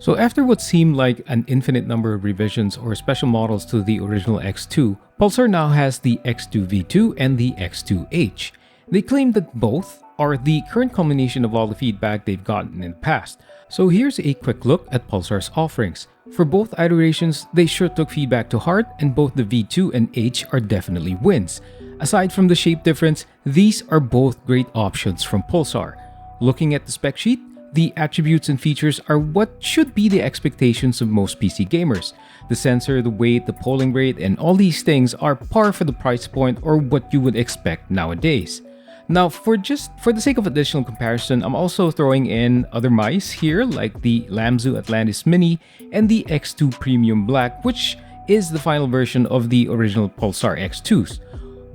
So after what seemed like an infinite number of revisions or special models to the original X2, Pulsar now has the X2V2 and the X2H. They claim that both are the current culmination of all the feedback they've gotten in the past. So here's a quick look at Pulsar's offerings. For both iterations, they sure took feedback to heart, and both the V2 and H are definitely wins. Aside from the shape difference, these are both great options from Pulsar. Looking at the spec sheet, the attributes and features are what should be the expectations of most PC gamers. The sensor, the weight, the polling rate, and all these things are par for the price point or what you would expect nowadays. Now, for the sake of additional comparison, I'm also throwing in other mice here like the Lamzu Atlantis Mini and the X2 Premium Black, which is the final version of the original Pulsar X2s.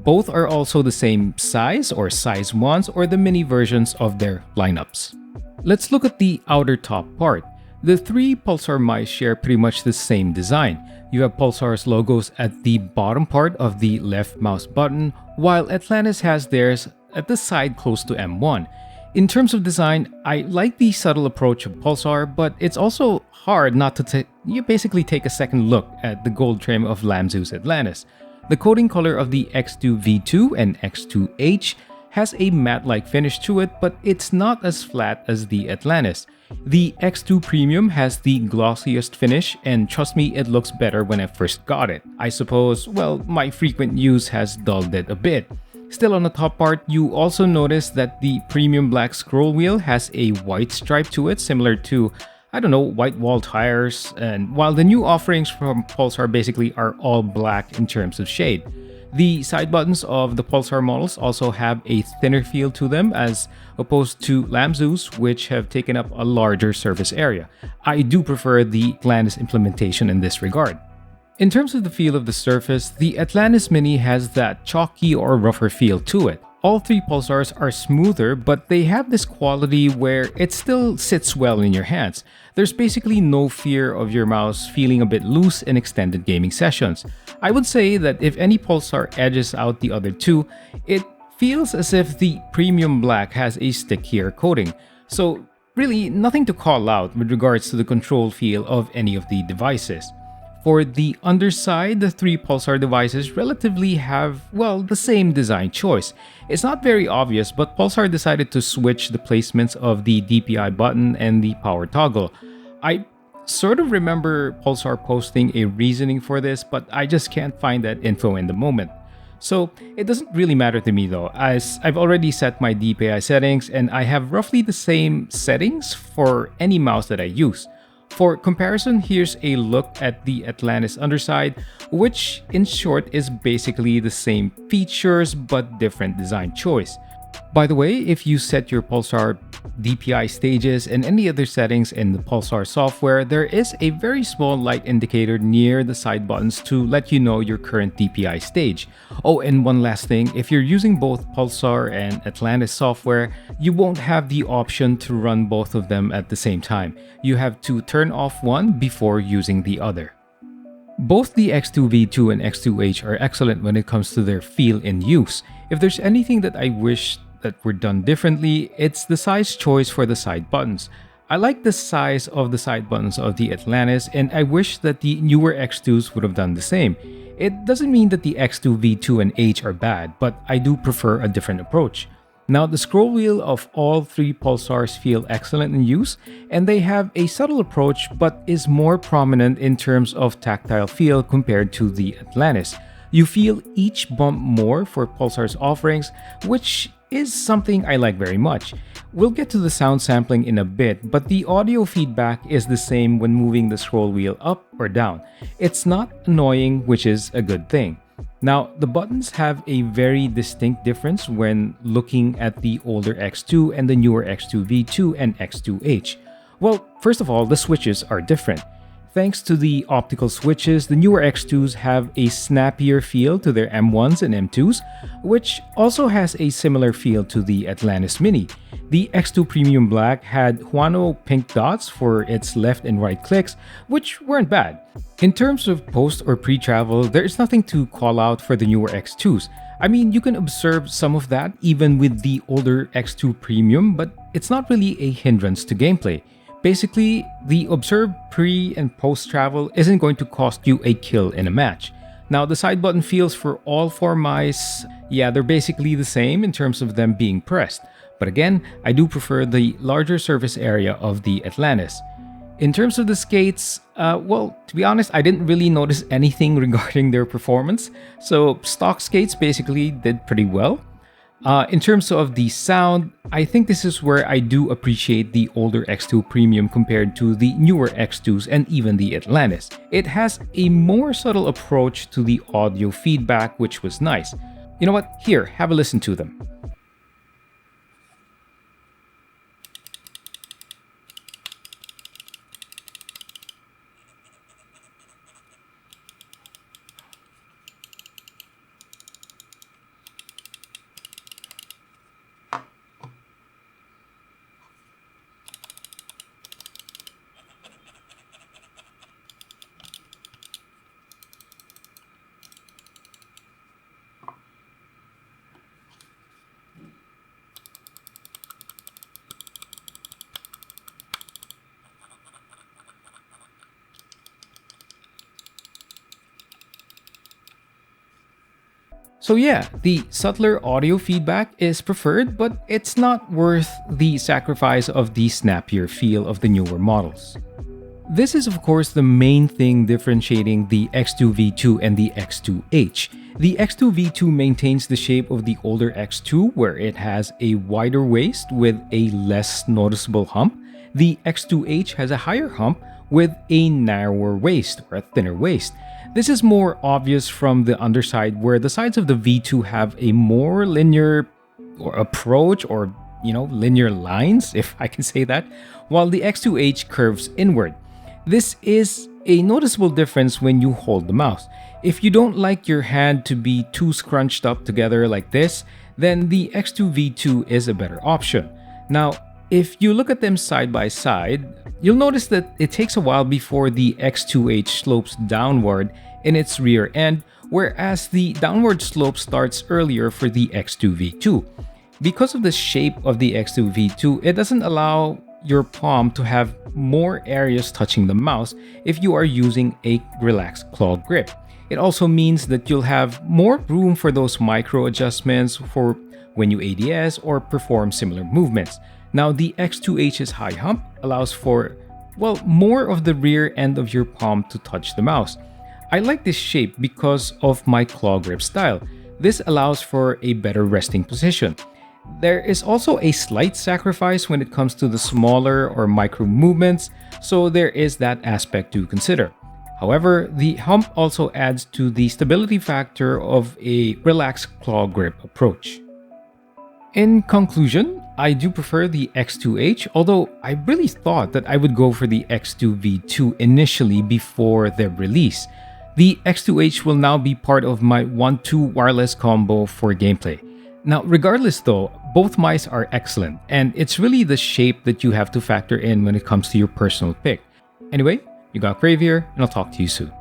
Both are also the same size or size 1s or the mini versions of their lineups. Let's look at the outer top part. The three Pulsar mice share pretty much the same design. You have Pulsar's logos at the bottom part of the left mouse button, while Atlantis has theirs at the side close to M1. In terms of design, I like the subtle approach of Pulsar, but it's also hard not to basically take a second look at the gold trim of Lamzu's Atlantis. The coating color of the X2V2 and X2H has a matte-like finish to it, but it's not as flat as the Atlantis. The X2 Premium has the glossiest finish, and trust me, it looks better when I first got it. I suppose, well, my frequent use has dulled it a bit. Still, on the top part, you also notice that the Premium Black scroll wheel has a white stripe to it, similar to, white wall tires, and while the new offerings from Pulsar basically are all black in terms of shade. The side buttons of the Pulsar models also have a thinner feel to them as opposed to Lamzu's, which have taken up a larger surface area. I do prefer the Atlantis implementation in this regard. In terms of the feel of the surface, the Atlantis Mini has that chalky or rougher feel to it. All three Pulsars are smoother, but they have this quality where it still sits well in your hands. There's basically no fear of your mouse feeling a bit loose in extended gaming sessions. I would say that if any Pulsar edges out the other two, it feels as if the Premium Black has a stickier coating. So really, nothing to call out with regards to the control feel of any of the devices. For the underside, the three Pulsar devices relatively have, the same design choice. It's not very obvious, but Pulsar decided to switch the placements of the DPI button and the power toggle. I sort of remember Pulsar posting a reasoning for this, but I just can't find that info in the moment. So it doesn't really matter to me though, as I've already set my DPI settings and I have roughly the same settings for any mouse that I use. For comparison, here's a look at the Atlantis underside, which in short is basically the same features but different design choice. By the way, if you set your Pulsar DPI stages and any other settings in the Pulsar software, there is a very small light indicator near the side buttons to let you know your current DPI stage. Oh, and one last thing, if you're using both Pulsar and Atlantis software, you won't have the option to run both of them at the same time. You have to turn off one before using the other. Both the X2V2 and X2H are excellent when it comes to their feel in use. If there's anything that I wish that were done differently, it's the size choice for the side buttons. I like the size of the side buttons of the Atlantis, and I wish that the newer X2s would have done the same. It doesn't mean that the X2V2 and H are bad, but I do prefer a different approach. Now, the scroll wheel of all three Pulsars feel excellent in use, and they have a subtle approach but is more prominent in terms of tactile feel compared to the Atlantis. You feel each bump more for Pulsar's offerings, which is something I like very much. We'll get to the sound sampling in a bit, but the audio feedback is the same when moving the scroll wheel up or down. It's not annoying, which is a good thing. Now, the buttons have a very distinct difference when looking at the older X2 and the newer X2V2 and X2H. Well, first of all, the switches are different. Thanks to the optical switches, the newer X2s have a snappier feel to their M1s and M2s, which also has a similar feel to the Atlantis Mini. The X2 Premium Black had Huano pink dots for its left and right clicks, which weren't bad. In terms of post or pre-travel, there is nothing to call out for the newer X2s. I mean, you can observe some of that even with the older X2 Premium, but it's not really a hindrance to gameplay. Basically, the observed pre and post travel isn't going to cost you a kill in a match. Now, the side button feels for all four mice, yeah, they're basically the same in terms of them being pressed. But again, I do prefer the larger surface area of the Atlantis. In terms of the skates, well, to be honest, I didn't really notice anything regarding their performance. So stock skates basically did pretty well. In terms of the sound, I think this is where I do appreciate the older X2 Premium compared to the newer X2s and even the Atlantis. It has a more subtle approach to the audio feedback, which was nice. You know what? Here, have a listen to them. So yeah, the subtler audio feedback is preferred, but it's not worth the sacrifice of the snappier feel of the newer models. This is of course the main thing differentiating the X2V2 and the X2H. The X2V2 maintains the shape of the older X2 where it has a wider waist with a less noticeable hump. The X2H has a higher hump with a narrower waist or a thinner waist. This is more obvious from the underside where the sides of the V2 have a more linear approach or linear lines, if I can say that, while the X2H curves inward. This is a noticeable difference when you hold the mouse. If you don't like your hand to be too scrunched up together like this, then the X2V2 is a better option. Now, if you look at them side by side, you'll notice that it takes a while before the X2H slopes downward in its rear end, whereas the downward slope starts earlier for the X2V2. Because of the shape of the X2V2, it doesn't allow your palm to have more areas touching the mouse if you are using a relaxed claw grip. It also means that you'll have more room for those micro adjustments for when you ADS or perform similar movements. Now, the X2H's high hump allows for, well, more of the rear end of your palm to touch the mouse. I like this shape because of my claw grip style. This allows for a better resting position. There is also a slight sacrifice when it comes to the smaller or micro movements, so there is that aspect to consider. However, the hump also adds to the stability factor of a relaxed claw grip approach. In conclusion, I do prefer the X2H, although I really thought that I would go for the X2V2 initially before their release. The X2H will now be part of my 1-2 wireless combo for gameplay. Now, regardless though, both mice are excellent, and it's really the shape that you have to factor in when it comes to your personal pick. Anyway, you got Crave here, and I'll talk to you soon.